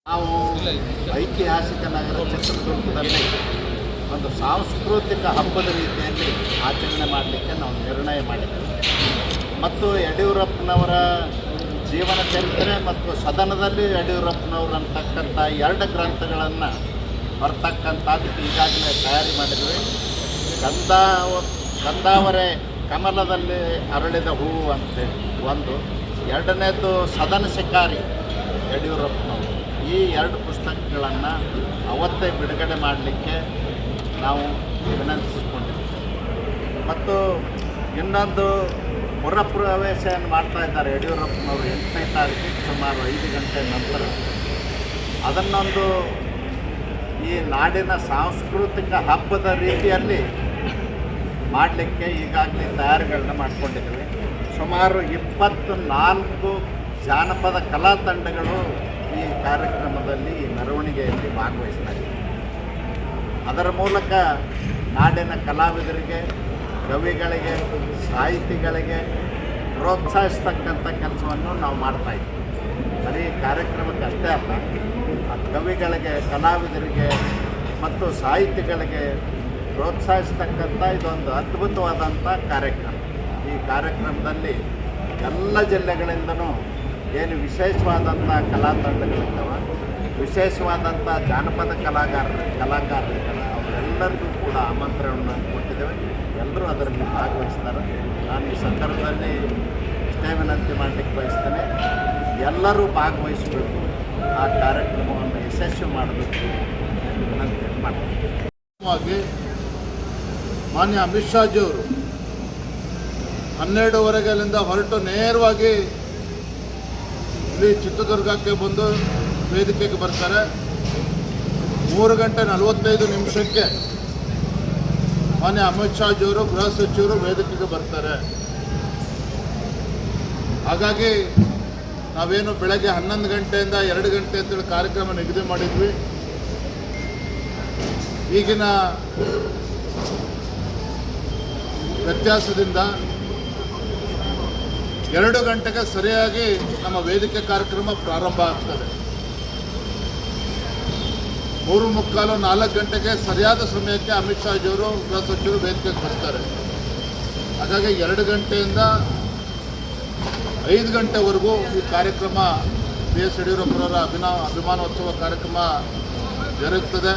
ನಾವು ಐತಿಹಾಸಿಕ ನಗರ ಚಿತ್ರದುರ್ಗದಲ್ಲಿ ಒಂದು ಸಾಂಸ್ಕೃತಿಕ ಹಬ್ಬದ ರೀತಿಯಲ್ಲಿ ಆಚರಣೆ ಮಾಡಲಿಕ್ಕೆ ನಾವು ನಿರ್ಣಯ ಮಾಡಿದ್ದೇವೆ. ಮತ್ತು ಯಡಿಯೂರಪ್ಪನವರ ಜೀವನ ಚರಿತ್ರೆ ಮತ್ತು ಸದನದಲ್ಲಿ ಯಡಿಯೂರಪ್ಪನವರು ಅಂತಕ್ಕಂಥ 2 ಗ್ರಂಥಗಳನ್ನು ಬರ್ತಕ್ಕಂಥದ್ದಕ್ಕೆ ಈಗಾಗಲೇ ತಯಾರಿ ಮಾಡಿದ್ವಿ. ಗಂಧಾವರೆ ಕಮಲದಲ್ಲಿ ಅರಳಿದ ಹೂವು ಅಂತೇಳಿ ಒಂದು, ಎರಡನೇದು ಸದನ ಶಿಕಾರಿ ಯಡಿಯೂರಪ್ಪನವರು. ಈ 2 ಪುಸ್ತಕಗಳನ್ನು ಅವತ್ತೇ ಬಿಡುಗಡೆ ಮಾಡಲಿಕ್ಕೆ ನಾವು ವಿನಂತಿಸಿಕೊಂಡಿದ್ದೇವೆ. ಮತ್ತು ಇನ್ನೊಂದು ಪುರಪ್ರವೇಶವನ್ನು ಮಾಡ್ತಾ ಇದ್ದಾರೆ ಯಡಿಯೂರಪ್ಪನವರು 8ನೇ ತಾರೀಕಿಗೆ ಸುಮಾರು 5 ಗಂಟೆ ನಂತರ. ಅದನ್ನೊಂದು ಈ ನಾಡಿನ ಸಾಂಸ್ಕೃತಿಕ ಹಬ್ಬದ ರೀತಿಯಲ್ಲಿ ಮಾಡಲಿಕ್ಕೆ ಈಗಾಗಲೇ ತಯಾರಿಗಳನ್ನ ಮಾಡಿಕೊಂಡಿದ್ದೇವೆ. ಸುಮಾರು 24 ಜಾನಪದ ಕಲಾ ತಂಡಗಳು ಈ ಕಾರ್ಯಕ್ರಮದಲ್ಲಿ, ಈ ಮೆರವಣಿಗೆಯಲ್ಲಿ ಭಾಗವಹಿಸ್ತಾರೆ. ಅದರ ಮೂಲಕ ನಾಡಿನ ಕಲಾವಿದರಿಗೆ, ಕವಿಗಳಿಗೆ, ಸಾಹಿತಿಗಳಿಗೆ ಪ್ರೋತ್ಸಾಹಿಸ್ತಕ್ಕಂಥ ಕೆಲಸವನ್ನು ನಾವು ಮಾಡ್ತಾಯಿದ್ದೀವಿ. ಬರೀ ಕಾರ್ಯಕ್ರಮಕ್ಕೆ ಅಷ್ಟೇ ಅಲ್ಲ, ಆ ಕವಿಗಳಿಗೆ, ಕಲಾವಿದರಿಗೆ ಮತ್ತು ಸಾಹಿತಿಗಳಿಗೆ ಪ್ರೋತ್ಸಾಹಿಸ್ತಕ್ಕಂಥ ಇದೊಂದು ಅದ್ಭುತವಾದಂಥ ಕಾರ್ಯಕ್ರಮ. ಈ ಕಾರ್ಯಕ್ರಮದಲ್ಲಿ ಎಲ್ಲ ಜಿಲ್ಲೆಗಳಿಂದನೂ ಏನು ವಿಶೇಷವಾದಂಥ ಕಲಾ ತಂಡಗಳಿದ್ದಾವೆ, ವಿಶೇಷವಾದಂಥ ಜಾನಪದ ಕಲಾಕಾರರಿದ್ದಾರೆ, ಅವರೆಲ್ಲರಿಗೂ ಕೂಡ ಆಮಂತ್ರಣವನ್ನು ಕೊಟ್ಟಿದ್ದೇವೆ. ಎಲ್ಲರೂ ಅದರಲ್ಲಿ ಭಾಗವಹಿಸ್ತಾರೆ. ನಾನು ಈ ಸಂದರ್ಭದಲ್ಲಿ ಇಷ್ಟೇ ವಿನಂತಿ ಮಾಡಲಿಕ್ಕೆ ಬಯಸ್ತೇನೆ, ಎಲ್ಲರೂ ಭಾಗವಹಿಸಬೇಕು, ಆ ಕಾರ್ಯಕ್ರಮವನ್ನು ಯಶಸ್ವಿ ಮಾಡಬೇಕು ಎಂದು ವಿನಂತಿ ಮಾಡ್ತೀನಿ. ಮಾನ್ಯ ಅಮಿತ್ ಶಾಜಿಯವರು 12:30 ಅಲ್ಲಿಂದ ಹೊರಟು ನೇರವಾಗಿ ಇಲ್ಲಿ ಚಿತ್ರದುರ್ಗಕ್ಕೆ ಬಂದು ವೇದಿಕೆಗೆ ಬರ್ತಾರೆ. 3:45 ಮಾನ್ಯ ಅಮಿತ್ ಶಾಜಿಯವರು, ಗೃಹ ಸಚಿವರು ವೇದಿಕೆಗೆ ಬರ್ತಾರೆ. ಹಾಗಾಗಿ ನಾವೇನು ಬೆಳಗ್ಗೆ 11 ಗಂಟೆಯಿಂದ 2 ಗಂಟೆ ಅಂತೇಳಿ ಕಾರ್ಯಕ್ರಮ ನಿಗದಿ ಮಾಡಿದ್ವಿ. ಈಗಿನ ವ್ಯತ್ಯಾಸದಿಂದ 2 ಗಂಟೆಗೆ ಸರಿಯಾಗಿ ನಮ್ಮ ವೇದಿಕೆ ಕಾರ್ಯಕ್ರಮ ಪ್ರಾರಂಭ ಆಗ್ತದೆ. 3:45, 4 ಗಂಟೆಗೆ ಸರಿಯಾದ ಸಮಯಕ್ಕೆ ಅಮಿತ್ ಶಾಜಿಯವರು, ಗೃಹ ಸಚಿವರು ವೇದಿಕೆಗೆ ಬರ್ತಾರೆ. ಹಾಗಾಗಿ 2 ಗಂಟೆಯಿಂದ 5 ಗಂಟೆವರೆಗೂ ಈ ಕಾರ್ಯಕ್ರಮ, ಬಿ ಎಸ್ ಯಡಿಯೂರಪ್ಪರವರ ಅಭಿಮಾನೋತ್ಸವ ಕಾರ್ಯಕ್ರಮ ಜರುಗುತ್ತದೆ.